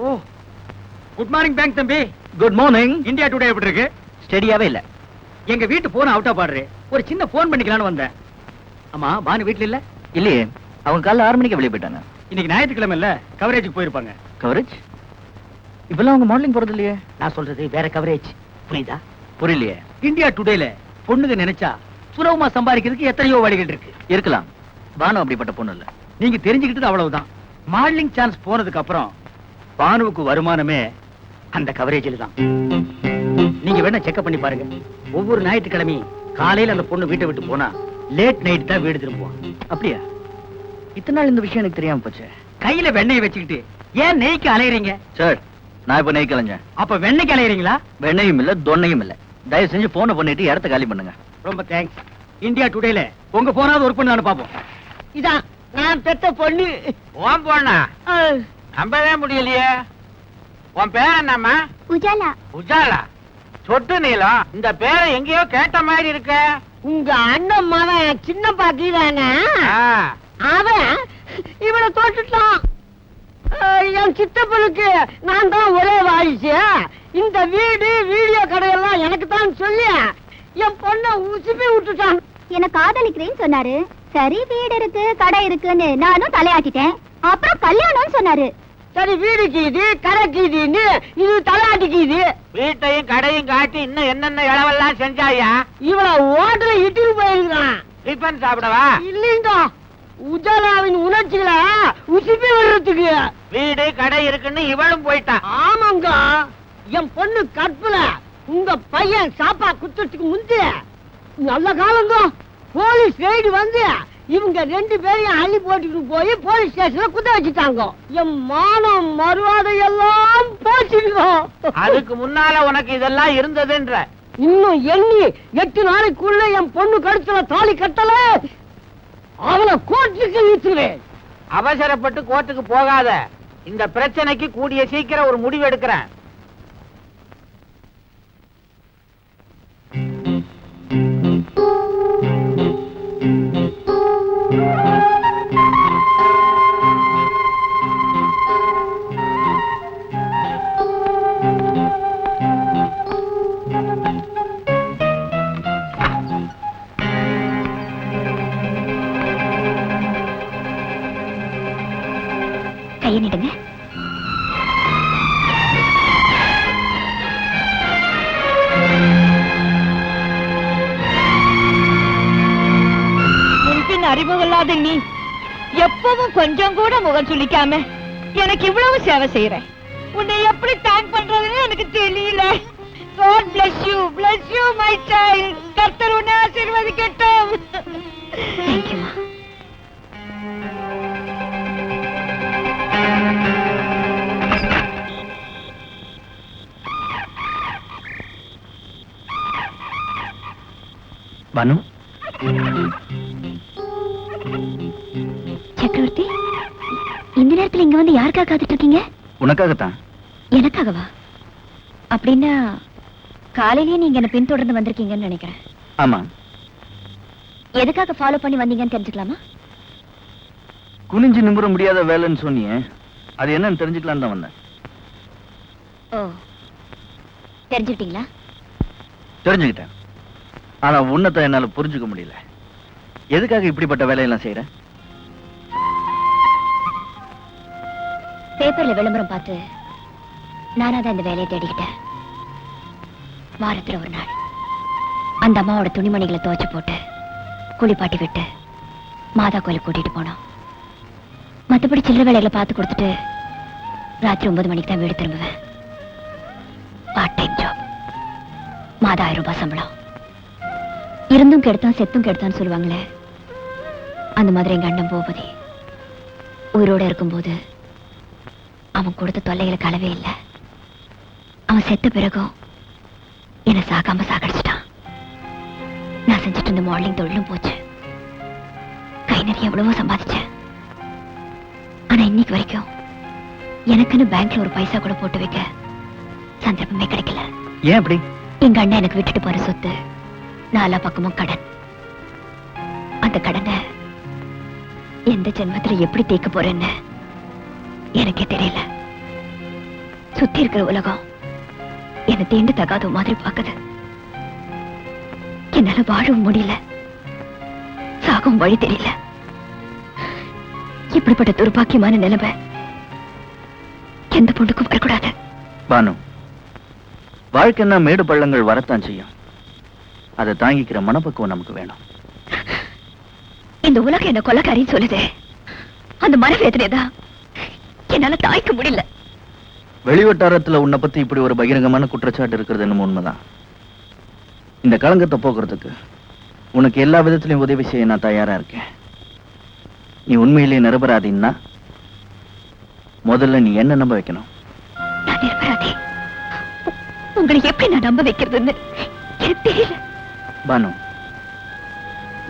ஓ, good morning bank தம்பி. Good morning. India today எப்படி இருக்கு? ஸ்டெடியாவே இல்ல. எங்க வீட்டு போன் அவுட்டா பாடுறே. ஒரு சின்ன போன் பண்ணிக்கலாம்னு வந்தேன். ஆமா, பானு வீட்ல இல்ல? இல்லையே, அவங்க காலைல 6 மணிக்கு வெளியே போயிட்டாங்க. இன்னைக்கு ஞாயிற்றுக்கிழமை இல்ல, கவரேஜுக்கு போயிருப்பாங்க. கவரேஜ்? இப்பெல்லாம் அவங்க மாடலிங் போறது இல்லையே. நான் சொல்றது வேற கவரேஜ், புரியுதா? புரியலையே. இந்தியா டுடேல பொண்ணுங்க நினைச்சா சுலபமா சம்பாதிக்கிறதுக்கு எத்தனையோ வழிகள் இருக்கு. இருக்கலாம். பானு அப்படிப்பட்ட பொண்ணு இல்ல. நீங்க தெரிஞ்சுக்கிட்டது அவ்வளவுதான். மாடலிங் சான்ஸ் போனதுக்கு அப்புறம் பானுவுக்கு வருமானமே அந்த கவரேஜில் தான். நீங்க வேணா செக்அப் பண்ணி பாருங்க. ஒவ்வொரு ஞாயிற்றுக்கிழமையும் காலையில அந்த பொண்ணு வீட்டை விட்டு போனா லேட் நைட் தான் வீடு திரும்புவான். அப்படியா? இத்தனை நாள் இந்த விஷயம் எனக்கு தெரியாம போச்சு. கையில வெண்ணெய் வச்சுக்கிட்டு ஏன் நெய்க்கு அலையறீங்க? சார், நான் இப்ப நெய் கலைஞ்சேன். அப்ப வெண்ணெய்க்கு அலையறீங்களா? வெண்ணையும் இல்ல, தொன்னையும் இல்ல. தயவு செஞ்சு போனை பண்ணிட்டு இடத்த காலி பண்ணுங்க. ரொம்ப தேங்க்ஸ். இந்தியா டுடேல உங்க போனாவது ஒர்க் பண்ணு பாப்போம். இதான் நான் பெத்த பொண்ணு. உன் பொண்ணா? நம்பவே முடியலையே. உன் பேர் என்னம்மா? உஜாலா. உஜாலா? சொட்டு நீளம். இந்த பேரை எங்கேயோ கேட்ட மாதிரி இருக்க. உங்க அண்ணன் மகன் சின்ன பாக்கிதானே, அவன் இவனை தோட்டுட்டான். என் சித்தப்பனுக்கு நான் தான் ஒரே வாரிசு. இந்த வீடு வீடியோ கடையெல்லாம் எனக்கு தான் சொல்லி என் பொண்ணை உசுப்பி விட்டுட்டான். என்ன காதலிக்கிறேன்னு சொன்னாரு. சரி, வீடு இருக்கு கடை இருக்குன்னு நானும் தலையாட்டிட்டேன். அப்புறம் கல்யாணம்னு சொன்னாரு. சரி, வீடு கீது கடை கீதுன்னு இது தலையாட்டிக்குது. வீட்டையும் கடையும் காட்டி இன்னும் என்னென்ன இளவெல்லாம் செஞ்சாயா? இவளை ஓட்டுல இட்டுக்கு போயிருக்கான். டிஃபன் சாப்பிடவா? இல்லைங்க, உஜாலாவின் உணர்ச்சிகளை உசுப்பி வர்றதுக்கு. வீடு கடை இருக்குன்னு இவளும் போயிட்டான். ஆமாங்க, என் பொண்ணு கற்பல உங்க பையன் சாப்பா குத்துறதுக்கு முந்தைய நல்ல காலங்க போலீஸ் ரெய்டு வந்து இவங்க 2 பேரையும் அள்ளி போட்டுட்டு போய் போலீஸ் ஸ்டேஷன்ல குத்த வச்சுட்டாங்க. என் மானம் மறுவாதை எல்லாம் போச்சுங்க. அதுக்கு முன்னால உனக்கு இதெல்லாம் இருந்ததுன்ற. இன்னும் எண்ணி 8 நாளைக்குள்ள என் பொண்ணு கழுத்துல தாலி கட்டல அவளை கோர்ட்டுக்கு இழுத்துவேன். அவசரப்பட்டு கோர்ட்டுக்கு போகாத. இந்த பிரச்சனைக்கு கூடிய சீக்கிரம் ஒரு முடிவு எடுக்கிறேன். கையை நீடுங்க. முன்பின் அறிமுகமில்லாத நீ எப்பவும் கொஞ்சம் கூட முகம் சுளிக்காம எனக்கு இவ்வளவு சேவை செய்யற. உன்னை எப்படி தேங்க் பண்றதுன்னு எனக்கு தெரியல. God bless you my child. கர்த்தர் உன்னை ஆசீர்வதிக்கட்டும். Thank you. பானு, சக்கரவர்த்தி, இந்த நேரத்துல இங்க வந்து யாருக்காக காத்துட்டு இருக்கீங்க? உனக்காகத்தான். எனக்காகவா? அப்படின்னா காலையிலேயே நீங்க என்ன பின்தொடர்ந்து வந்திருக்கீங்கன்னு நினைக்கிறேன். ஆமா. எதுக்காக ஃபாலோ பண்ணி வந்தீங்கன்னு தெரிஞ்சுக்கலாமா? குனிஞ்சு நிமிர முடியாத வேலைன்னு சொன்னியே, அது என்னன்னு தெரிஞ்சுக்கலான்னு தான் வந்தேன். ஓ, தெரிஞ்சுக்கிட்டீங்களா? தெரிஞ்சுக்கிட்டேன். ஆனா உன்னத்தை என்னால புரிஞ்சுக்க முடியல. எதுக்காக இப்படிப்பட்ட வேலையெல்லாம் செய்யற? பேப்பர்ல விளம்பரம் பார்த்து நானா தான் இந்த வேலையை தேடிக்கிட்டேன். வாரத்துல ஒரு நாள் அந்த அம்மாவோட துணிமணிகளை துவைச்சு போட்டு குளிப்பாட்டி விட்டு மாதா கோயிலுக்கு கூட்டிட்டு போனோம். மற்றபடி சில்லறை வேலைகளை பார்த்து கொடுத்துட்டு ராத்திரி 9 மணிக்கு தான் வீடு திரும்புவேன். Part time job. மாதா 1000 ரூபாய் சம்பளம். இருந்தும் கெடுத்தான் செத்தும் கெடுத்தான்னு சொல்லுவாங்களே, அந்த மாதிரி எங்க அண்ணன் பூபதி உயிரோட இருக்கும்போது அவன் கொடுத்த தொல்லைகளை களவே இல்லை. அவன் செத்த பிறகும் என்னை சாகாம சாகடிச்சிட்டான். நான் செஞ்சுட்டு இருந்த மாடலிங் தொழிலும் போச்சு. கை நிறைய எவ்வளவோ சம்பாதிச்சேன். ஆனா இன்னைக்கு வரைக்கும் எனக்குன்னு பேங்க்ல ஒரு பைசா கூட போட்டு வைக்க சந்தர்ப்பமே கிடைக்கல. ஏன் அப்படி? எங்க அண்ணன் எனக்கு விட்டுட்டு போற சொத்து 4 பக்கமும் கடன். அந்த கடனை எந்த ஜென்மத்துல எப்படி தீர்க்க போறேன்னு எனக்கே தெரியல. சுத்தி இருக்கிற உலகம் என்ன தீண்டு தகாத மாதிரி பாக்குது. என்னால வாழவும் முடியல, சாகவும் வழி தெரியல. இப்படிப்பட்ட துர்பாக்கியமான நிலைமை எந்த பொண்ணுக்கும் வரக்கூடாது. பானு, வாழ்க்கைன்னா மேடு பள்ளங்கள் வரத்தான் செய்யும். அதை தாங்கிக்கிற மனப்பக்குவம் நமக்கு வேணும். இந்த உலகம் என்ன கொலைக்காரின்னு சொல்லுது. அந்த மனவேதனைதான் என்னால தாய்க்க முடியல. வெளிவட்டாரத்துல உன்னை பத்தி இப்படி ஒரு பகிரங்கமான குற்றச்சாட்டு இருக்கிறது என்னமோ உண்மைதான். இந்த களங்கத்தை போக்குறதுக்கு உனக்கு எல்லா விதத்திலையும் உதவி செய்ய நான் தயாரா இருக்கேன். நீ உண்மையிலேயே நிரபராதின்னா முதல்ல நீ என்ன நம்ப வைக்கணும். நான் நிரபராதி. உங்களை எப்படி நான் நம்ப வைக்கிறதுன்னு எனக்கு தெரியல. பானு,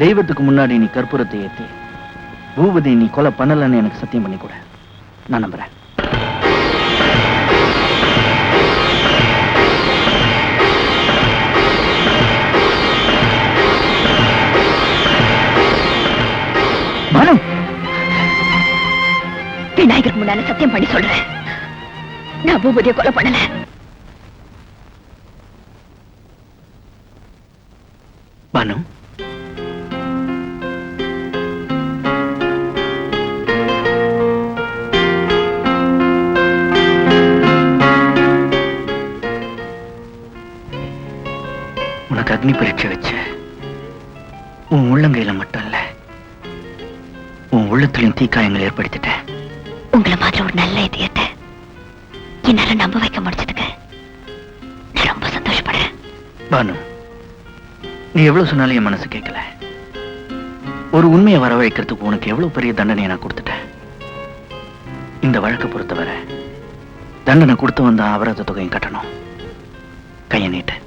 தெய்வத்துக்கு முன்னாடி நீ கற்பூரத்தை ஏத்தி பூபதி நீ கொலை பண்ணலன்னு எனக்கு சத்தியம் பண்ணி கூட. நான் நம்புறேன். பானு, விநாயகருக்கு முன்னால சத்தியம் பண்ணி சொல்றேன், நான் பூபதியை கொலை பண்ணல. பானு, உனக்கு அக்னி பரீட்சை வச்சு உன் உள்ளங்கையில மட்டும் இல்ல, உன் உள்ளத்திலையும் தீக்காயங்கள் ஏற்படுத்திட்டேன். உங்களை மாதிரி ஒரு நல்ல இதயத்தை என்னால நம்ப வைக்க முடிச்சதுக்கு நான் ரொம்ப சந்தோஷப்படுறேன். பானு, நீ எவ்வளவு சொன்னாலும் என் மனசு கேட்கல. ஒரு உண்மையை வரவழைக்கிறதுக்கு உனக்கு எவ்வளவு பெரிய தண்டனையை நான் கொடுத்துட்டேன். இந்த வழக்கை பொறுத்தவரை தண்டனை கொடுத்து வந்த அபராத தொகையும் கட்டணும். கையை நீட்டு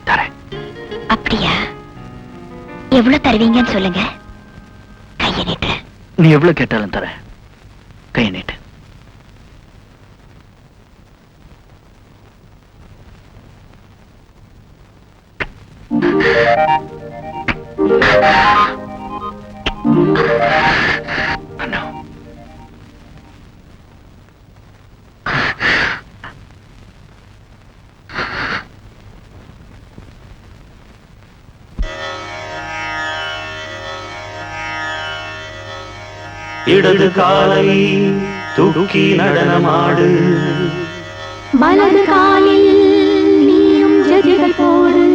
தரேன். அப்படியா? எவ்வளவு தருவீங்கன்னு சொல்லுங்க, கையை நீட்டு. நீ எவ்வளவு கேட்டாலும் தரேன். கையை நீட்டு. இடது காலை தூக்கி நடனமாடு, வலது காலில் நீயும் ஜதிகள் போடு.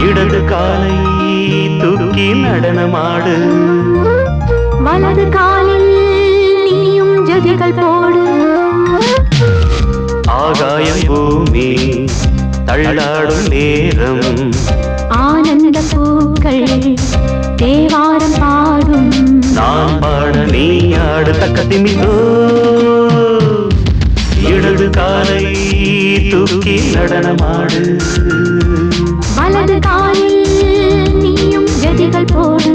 இடது காலை தூக்கி நடனமாடு, வலது காலில் நீயும் ஜதிகள் போடு. ஆகாயம் பூமி தள்ளாடும் நேரம், ஆனந்த பூக்கள் தேவாரம் பாடும். நான் பாட நீ ஆடு தக்கத்திமிதோ. இடது காலை தூக்கி நடனமாடு, வலது காலில் நீயும் ஜதிகள் போடு.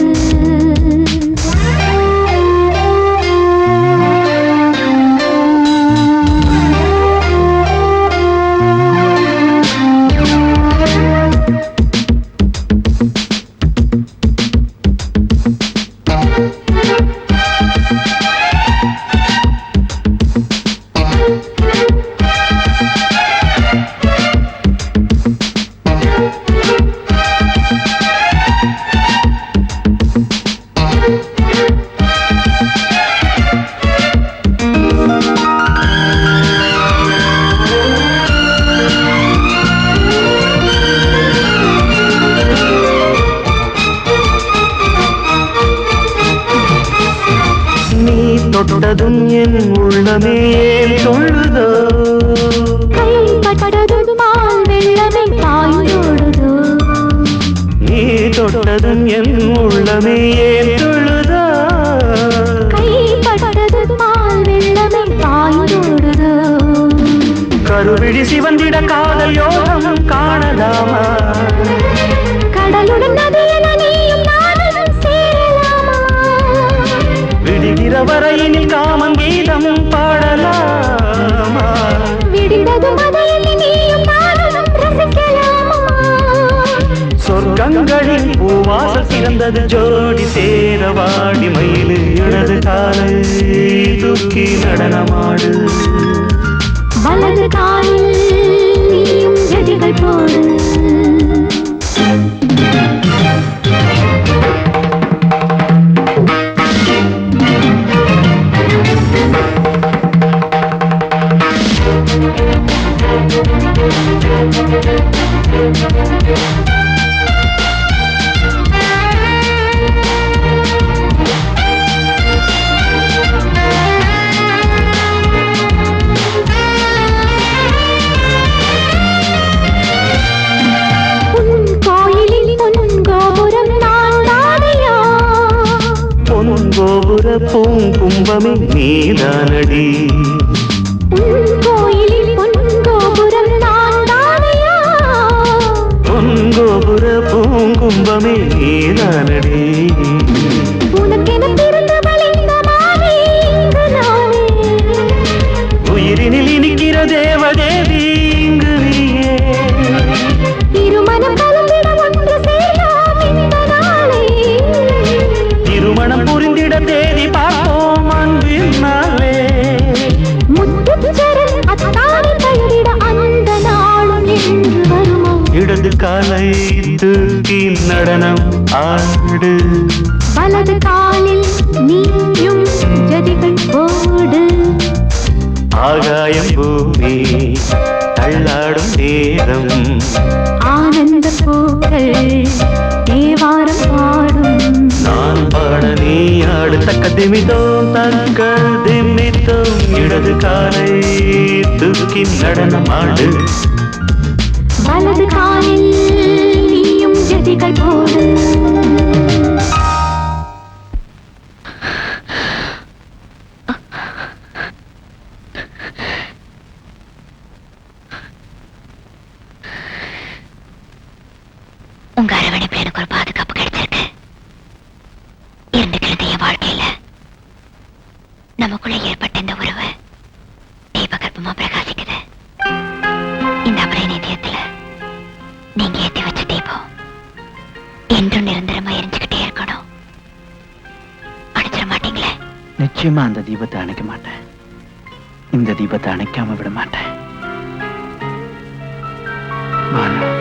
தொட்டதும் என் உள்ளமே ஏன் சொல்லுதோ, கைப்பட்டதும் மால் வெள்ளமே பாய்ந்தோடுதோ. நீ தொட்டதும் என் உள்ளமே ஏன் சொல்லுதோ, கைப்பட்டதும் மால் வெள்ளமே பாய்ந்தோடுதோ. கருவிழி சிவந்திட காதல் யோகம் காணலாமா கடலுடன் நதியில நீயும் நானும் சேரலாமா விடுகிற வரையினில் காமம் கீதம் பாடலாமா விடிந்தது மதையில் நீயும் நானும் ரசிக்கலாமா சொர்க்கங்களின் பூவாசல் சிறந்தது ஜோடி சேரவாடி மயிலு இடது காலை தூக்கி நடனமாடு வலது காலில் நீயும் ஜதிகள் போடு கோபுர பூங்கும்பமே நீதானடி கோயிலில் பொன்கோபுரம் நான் தானையா பொன்கோபுர பூங்கும்பமே நீதானடி உனக்கென பிறந்தவள் இந்த மாலை இங்கு நானே உயிரினில் இனிக்கிற தேவதேவி இங்கு நீயே திருமணம் கலந்திட ஒன்று சேரலாம் இந்த நாளே திருமணம் புரிந்திட தேதி பார்ப்போம் அன்பின் நாளே முத்துச்சரன் அத்தானி பெயரிட அந்த நாளும் என்று வருமோ இடது காலை தூக்கி நடனம் ஆடு வலது காலில் நீயும் ஜதிகள் போடு ஆகாயம் பூமி தள்ளாடும் நேரம் ஆனந்த பூக்கள் தேவாரம் பாடும் நான் பாட நீ ஆடு தக்க திமிதோம் தக்க திமித்தோம் இடது காலை தூக்கி நடனம் ஆடு வலது காலில் நீயும் ஜதிகள் போடு உங்க அரவணைப்புல எனக்கு ஒரு பாதுகாப்பு கிடைச்சிருக்கு இருந்துக்கிறது என் வாழ்க்கையில நமக்குள்ள ஏற்பட்ட இந்த உறவு தீபகற்பமா பிரகாசிக்குது இந்த அபரை நிதியத்துல நீங்க ஏத்தி வச்ச தீபம் என்றும் நிரந்தரமா எரிஞ்சுக்கிட்டே இருக்கணும் அணைச்சிட மாட்டீங்களே நிச்சயமா அந்த தீபத்தை அணைக்க மாட்டேன் இந்த தீபத்தை அணைக்காம விட மாட்டேன் பானு